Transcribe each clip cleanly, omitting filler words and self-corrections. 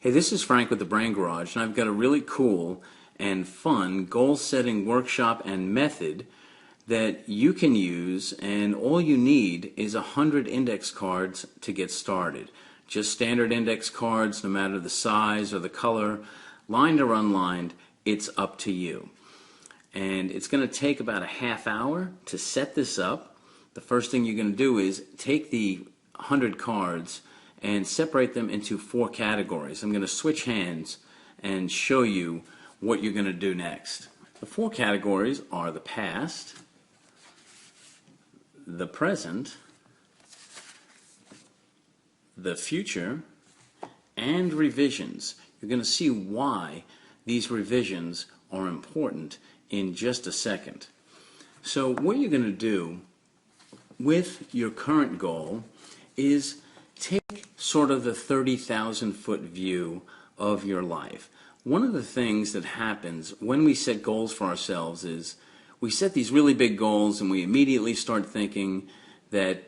Hey, this is Frank with the Brain Garage, and I've got a really cool and fun goal-setting workshop and method that you can use, and all you need is 100 index cards to get started. Just standard index cards, no matter the size or the color, lined or unlined, it's up to you. And it's going to take about a half hour to set this up. The first thing you're going to do is take the 100 cards and separate them into 4 categories. I'm going to switch hands and show you what you're going to do next. The 4 categories are the past, the present, the future, and revisions. You're going to see why these revisions are important in just a second. So what you're going to do with your current goal is take sort of the 30,000 foot view of your life. One of the things that happens when we set goals for ourselves is we set these really big goals and we immediately start thinking that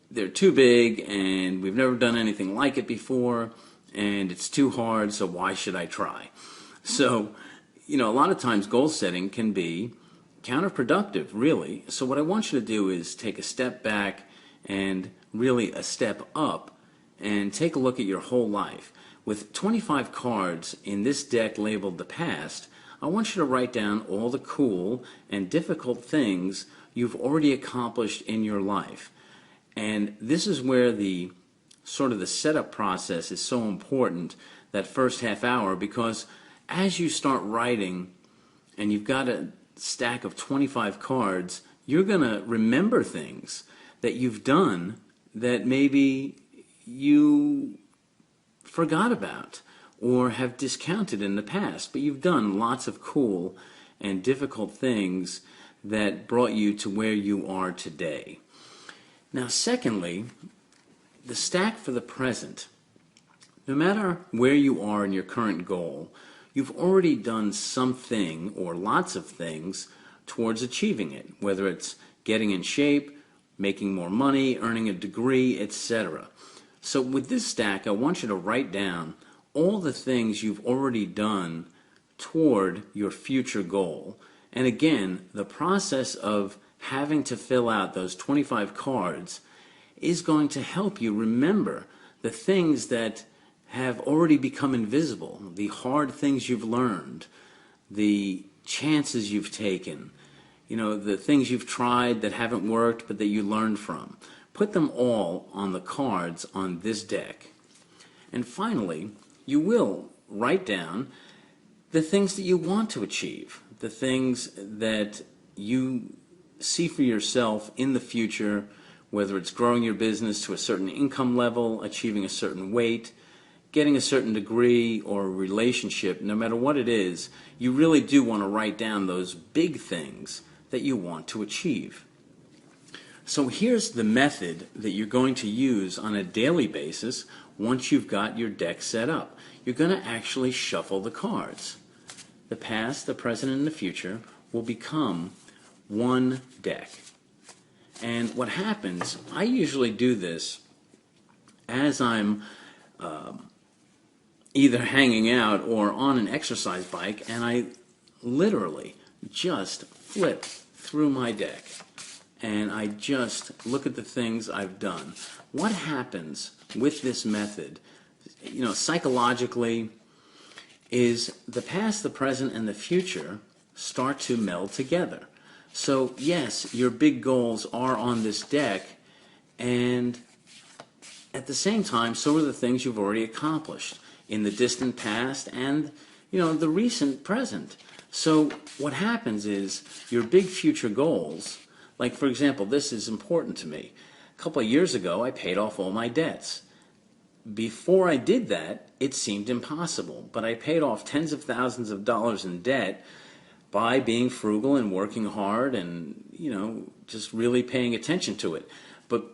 they're too big and we've never done anything like it before and it's too hard, so why should I try? So, a lot of times goal setting can be counterproductive, really. So what I want you to do is take a step back and really a step up and take a look at your whole life. With 25 cards in this deck labeled the past, I want you to write down all the cool and difficult things you've already accomplished in your life. And this is where the setup process is so important, that first half hour, because as you start writing and you've got a stack of 25 cards, you're going to remember things that you've done that maybe you forgot about or have discounted in the past, but you've done lots of cool and difficult things that brought you to where you are today. Now, secondly, the stack for the present. No matter where you are in your current goal, you've already done something or lots of things towards achieving it, whether it's getting in shape, making more money, earning a degree, etc. So with this stack, I want you to write down all the things you've already done toward your future goal. And again, the process of having to fill out those 25 cards is going to help you remember the things that have already become invisible, the hard things you've learned, the chances you've taken, the things you've tried that haven't worked but that you learned from. Put them all on the cards on this deck. And finally, you will write down the things that you want to achieve, the things that you see for yourself in the future, whether it's growing your business to a certain income level, achieving a certain weight, getting a certain degree, or a relationship. No matter what it is, you really do want to write down those big things that you want to achieve. So here's the method that you're going to use on a daily basis once you've got your deck set up. You're going to actually shuffle the cards. The past, the present, and the future will become one deck. And what happens, I usually do this as I'm either hanging out or on an exercise bike, and I literally just flip through my deck and I just look at the things I've done. What happens with this method, psychologically, is the past, the present, and the future start to meld together. So yes, your big goals are on this deck, and at the same time, so are the things you've already accomplished in the distant past and, the recent present. So what happens is your big future goals, like for example, this is important to me. A couple of years ago, I paid off all my debts. Before I did that, it seemed impossible, but I paid off tens of thousands of dollars in debt by being frugal and working hard and, just really paying attention to it. But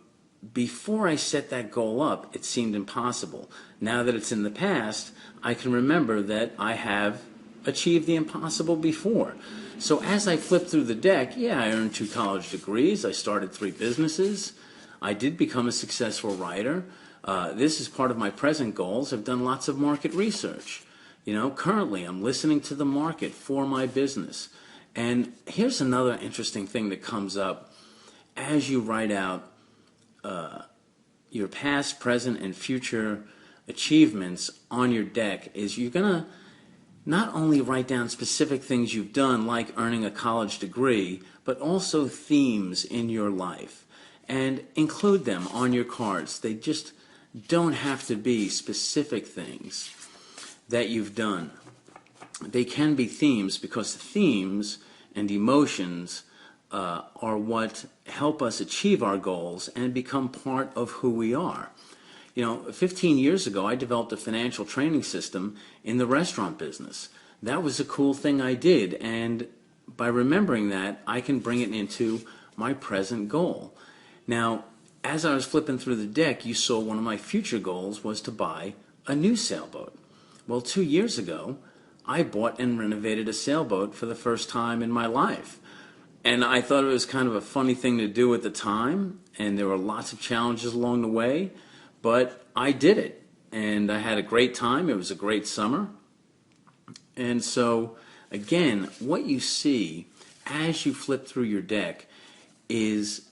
before I set that goal up, it seemed impossible. Now that it's in the past, I can remember that I have achieved the impossible before. So as I flipped through the deck, I earned 2 college degrees, I started 3 businesses, I did become a successful writer, This is part of my present goals. I've done lots of market research. Currently I'm listening to the market for my business. And here's another interesting thing that comes up as you write out your past, present, and future achievements on your deck is you're going to not only write down specific things you've done, like earning a college degree, but also themes in your life, and include them on your cards. They just don't have to be specific things that you've done. They can be themes, because themes and emotions are what help us achieve our goals and become part of who we are. 15 years ago, I developed a financial training system in the restaurant business. That was a cool thing I did, and by remembering that, I can bring it into my present goal. Now, as I was flipping through the deck, you saw one of my future goals was to buy a new sailboat. Well, 2 years ago, I bought and renovated a sailboat for the first time in my life. And I thought it was kind of a funny thing to do at the time, and there were lots of challenges along the way, but I did it, and I had a great time. It was a great summer. And so, again, what you see as you flip through your deck is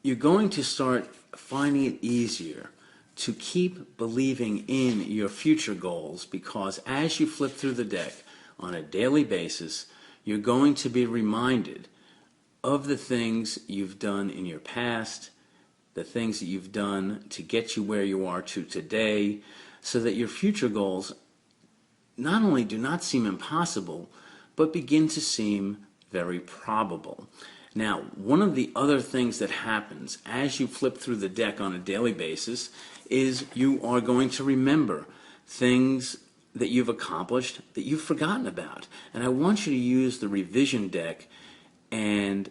you're going to start finding it easier to keep believing in your future goals, because as you flip through the deck on a daily basis, you're going to be reminded of the things you've done in your past, the things that you've done to get you where you are to today, so that your future goals not only do not seem impossible, but begin to seem very probable. Now, one of the other things that happens as you flip through the deck on a daily basis is you are going to remember things that you've accomplished that you've forgotten about. And I want you to use the revision deck and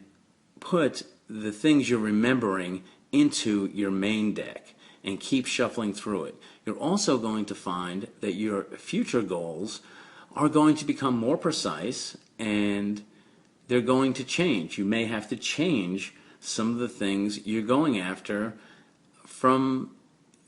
put the things you're remembering into your main deck and keep shuffling through it. You're also going to find that your future goals are going to become more precise, and they're going to change. You may have to change some of the things you're going after from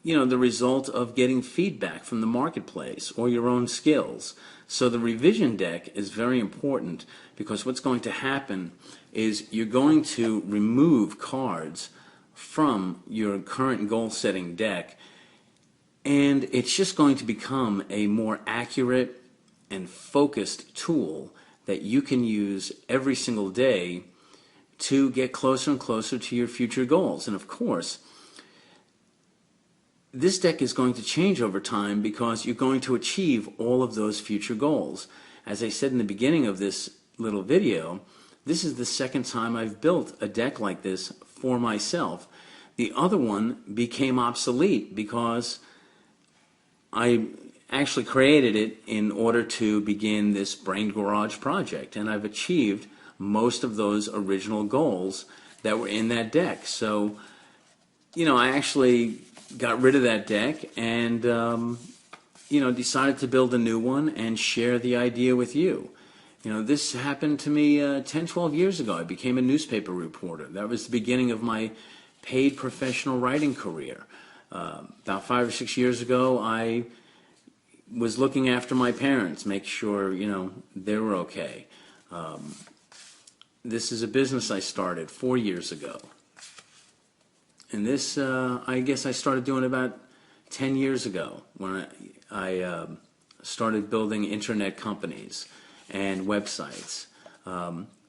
the result of getting feedback from the marketplace or your own skills. So the revision deck is very important, because what's going to happen is you're going to remove cards from your current goal-setting deck, and it's just going to become a more accurate and focused tool that you can use every single day to get closer and closer to your future goals. And of course, this deck is going to change over time, because you're going to achieve all of those future goals. As I said in the beginning of this little video, this is the second time I've built a deck like this for myself. The other one became obsolete because I actually created it in order to begin this Brain Garage project, and I've achieved most of those original goals that were in that deck. So, I actually got rid of that deck and, decided to build a new one and share the idea with you. This happened to me 10, 12 years ago. I became a newspaper reporter. That was the beginning of my paid professional writing career. About 5 or 6 years ago, I was looking after my parents, make sure, they were okay. This is a business I started 4 years ago. And this, I guess I started doing about 10 years ago, when I started building internet companies and websites.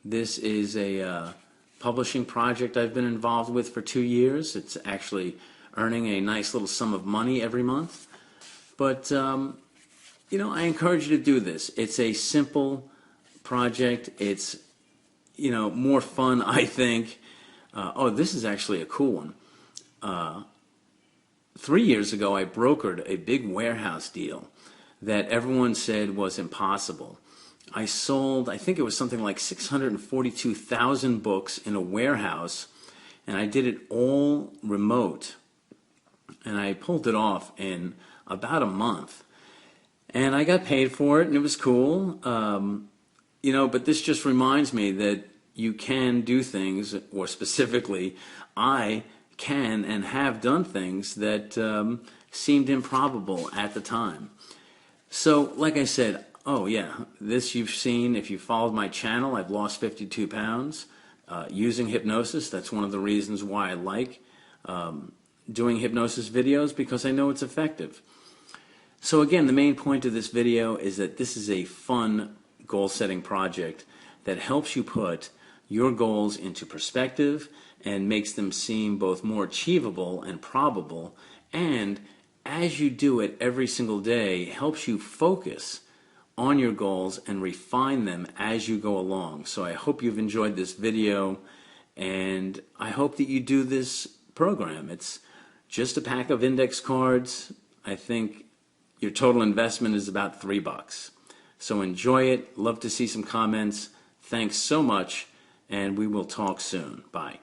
This is a publishing project I've been involved with for 2 years. It's actually earning a nice little sum of money every month. But, I encourage you to do this. It's a simple project. It's, more fun, I think. This is actually a cool one. 3 years ago, I brokered a big warehouse deal that everyone said was impossible. I sold, I think it was something like 642,000 books in a warehouse, and I did it all remote. And I pulled it off in about a month. And I got paid for it, and it was cool. But this just reminds me that you can do things, or specifically, I can and have done things that seemed improbable at the time. So, like I said, oh yeah, this you've seen. If you followed my channel, I've lost 52 pounds using hypnosis. That's one of the reasons why I like doing hypnosis videos, because I know it's effective. So again, the main point of this video is that this is a fun goal-setting project that helps you put your goals into perspective and makes them seem both more achievable and probable, and as you do it every single day, helps you focus on your goals and refine them as you go along. So I hope you've enjoyed this video, and I hope that you do this program. It's just a pack of index cards. I think your total investment is about $3. So enjoy it. Love to see some comments. Thanks so much, and we will talk soon. Bye.